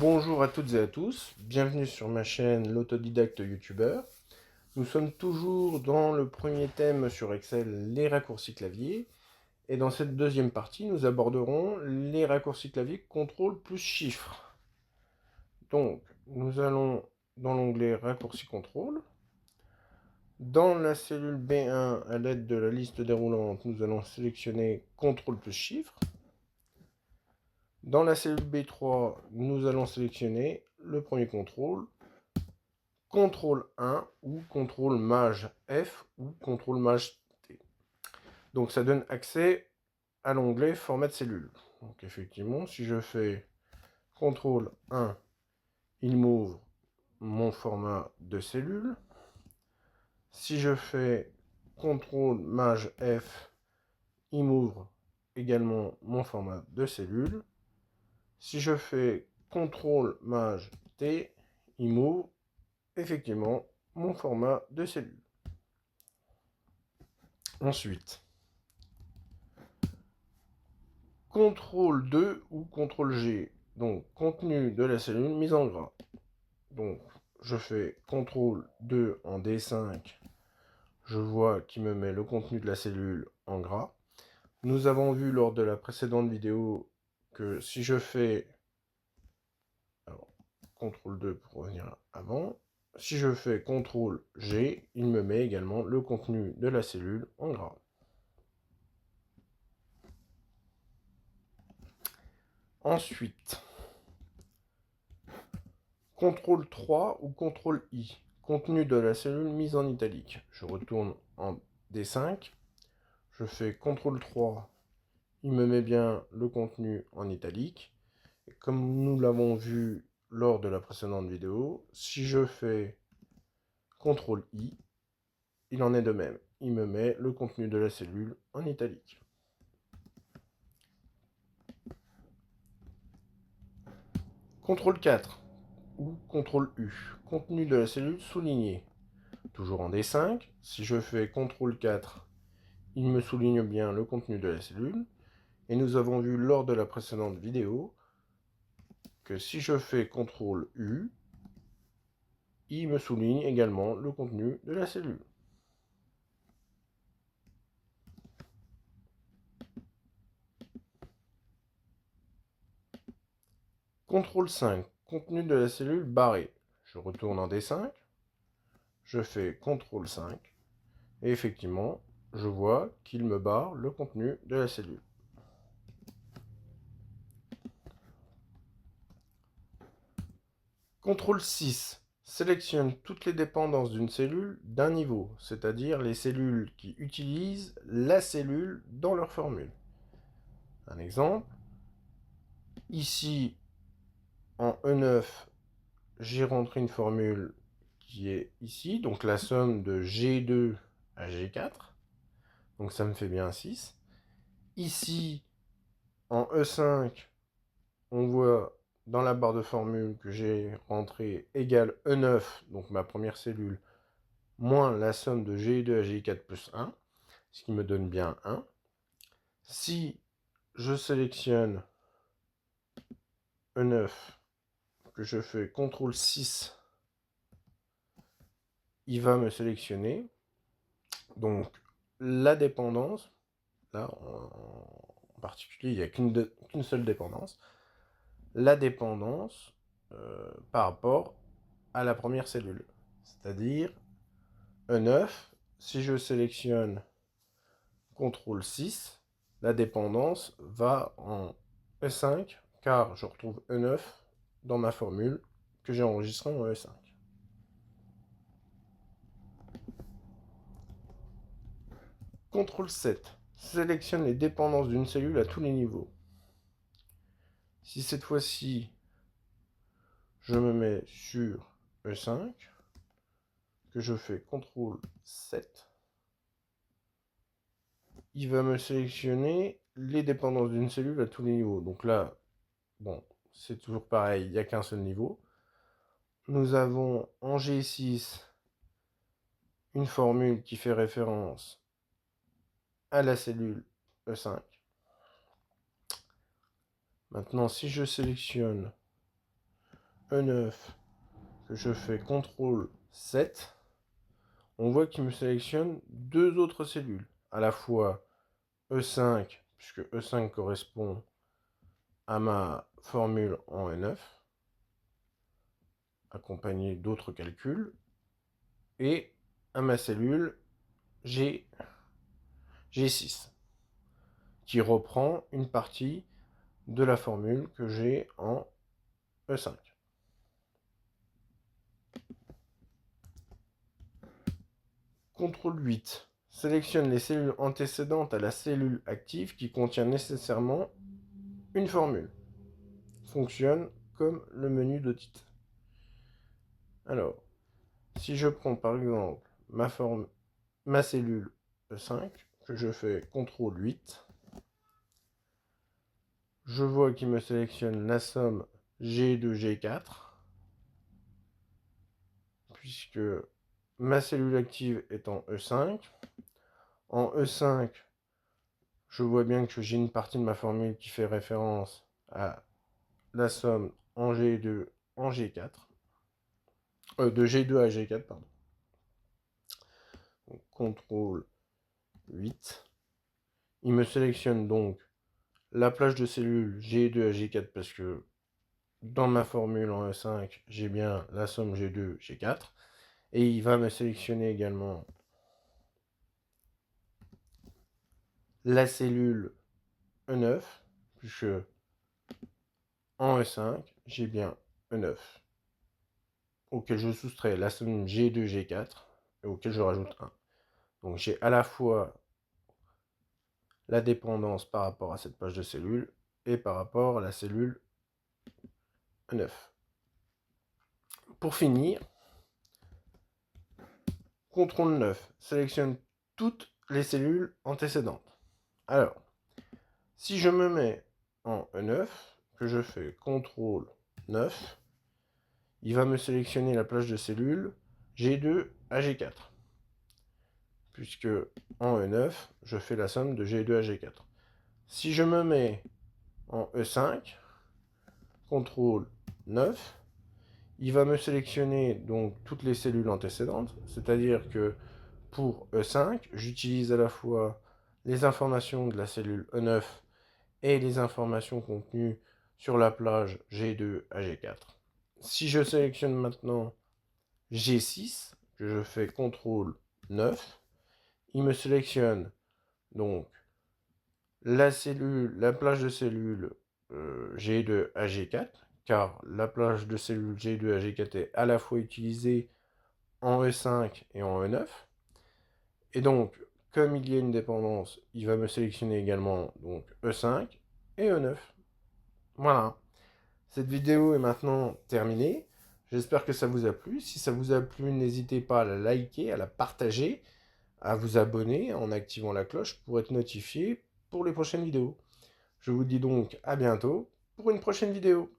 Bonjour à toutes et à tous, bienvenue sur ma chaîne l'autodidacte youtubeur. Nous sommes toujours dans le premier thème sur Excel, les raccourcis clavier. Et dans cette deuxième partie, nous aborderons les raccourcis clavier contrôle plus chiffre. Donc, nous allons dans l'onglet raccourcis contrôle. Dans la cellule B1, à l'aide de la liste déroulante, nous allons sélectionner contrôle plus chiffre. Dans la cellule B3, nous allons sélectionner le premier contrôle, CTRL 1 ou CTRL Maj F ou CTRL Maj T. Donc ça donne accès à l'onglet format de cellule. Donc effectivement, si je fais CTRL 1, il m'ouvre mon format de cellule. Si je fais CTRL Maj F, il m'ouvre également mon format de cellule. Si je fais CTRL Maj T, il m'ouvre effectivement mon format de cellule. Ensuite, CTRL 2 ou CTRL G, donc contenu de la cellule mise en gras. Donc je fais CTRL 2 en D5, je vois qu'il me met le contenu de la cellule en gras. Nous avons vu lors de la précédente vidéo que si je fais, alors CTRL 2 pour revenir avant, si je fais CTRL G, il me met également le contenu de la cellule en gras. Ensuite, CTRL 3 ou CTRL I, contenu de la cellule mise en italique. Je retourne en D5, je fais CTRL 3, il me met bien le contenu en italique. Et comme nous l'avons vu lors de la précédente vidéo, si je fais CTRL I, il en est de même. Il me met le contenu de la cellule en italique. CTRL 4 ou CTRL U, contenu de la cellule souligné. Toujours en D5, si je fais CTRL 4, il me souligne bien le contenu de la cellule. Et nous avons vu lors de la précédente vidéo que si je fais CTRL U, il me souligne également le contenu de la cellule. CTRL 5, contenu de la cellule barré. Je retourne en D5, je fais CTRL 5, et effectivement, je vois qu'il me barre le contenu de la cellule. CTRL 6, sélectionne toutes les dépendances d'une cellule d'un niveau, c'est-à-dire les cellules qui utilisent la cellule dans leur formule. Un exemple, ici, en E9, j'ai rentré une formule qui est ici, donc la somme de G2 à G4, donc ça me fait bien 6. Ici, en E5, on voit dans la barre de formule que j'ai rentré égale E9, donc ma première cellule, moins la somme de G2 à G4 plus 1, ce qui me donne bien 1. Si je sélectionne E9, que je fais CTRL 6, il va me sélectionner. Donc la dépendance, là en particulier, il n'y a qu'une seule dépendance. La dépendance par rapport à la première cellule. C'est-à-dire E9, si je sélectionne CTRL 6, la dépendance va en E5, car je retrouve E9 dans ma formule que j'ai enregistrée en E5. CTRL 7, sélectionne les dépendances d'une cellule à tous les niveaux. Si cette fois-ci, je me mets sur E5, que je fais CTRL 7, il va me sélectionner les dépendances d'une cellule à tous les niveaux. Donc là, bon, c'est toujours pareil, il n'y a qu'un seul niveau. Nous avons en G6 une formule qui fait référence à la cellule E5. Maintenant, si je sélectionne E9, que je fais CTRL 7, on voit qu'il me sélectionne deux autres cellules, à la fois E5, puisque E5 correspond à ma formule en E9, accompagnée d'autres calculs, et à ma cellule G6, qui reprend une partie de la formule que j'ai en E5. CTRL 8 sélectionne les cellules antécédentes à la cellule active qui contient nécessairement une formule. Fonctionne comme le menu d'audit. Alors, si je prends par exemple ma cellule E5, que je fais CTRL 8, je vois qu'il me sélectionne la somme G2, G4, puisque ma cellule active est en E5. En E5, je vois bien que j'ai une partie de ma formule qui fait référence à la somme en G2 en G4. De G2 à G4, pardon. Donc, CTRL 8. Il me sélectionne donc la plage de cellules G2 à G4 parce que dans ma formule en E5, j'ai bien la somme G2, G4. Et il va me sélectionner également la cellule E9, puisque en E5, j'ai bien E9, auquel je soustrais la somme G2, G4, et auquel je rajoute 1. Donc j'ai à la fois la dépendance par rapport à cette page de cellule et par rapport à la cellule E9. Pour finir, CTRL 9 sélectionne toutes les cellules antécédentes. Alors, si je me mets en E9, que je fais CTRL 9, il va me sélectionner la plage de cellules G2 à G4. Puisque en E9, je fais la somme de G2 à G4. Si je me mets en E5, CTRL 9, il va me sélectionner donc toutes les cellules antécédentes, c'est-à-dire que pour E5, j'utilise à la fois les informations de la cellule E9 et les informations contenues sur la plage G2 à G4. Si je sélectionne maintenant G6, que je fais CTRL 9, il me sélectionne donc la plage de cellules G2 à G4, car la plage de cellules G2 à G4 est à la fois utilisée en E5 et en E9. Et donc, comme il y a une dépendance, il va me sélectionner également donc E5 et E9. Voilà. Cette vidéo est maintenant terminée. J'espère que ça vous a plu. Si ça vous a plu, n'hésitez pas à la liker, à la partager, à vous abonner en activant la cloche pour être notifié pour les prochaines vidéos. Je vous dis donc à bientôt pour une prochaine vidéo.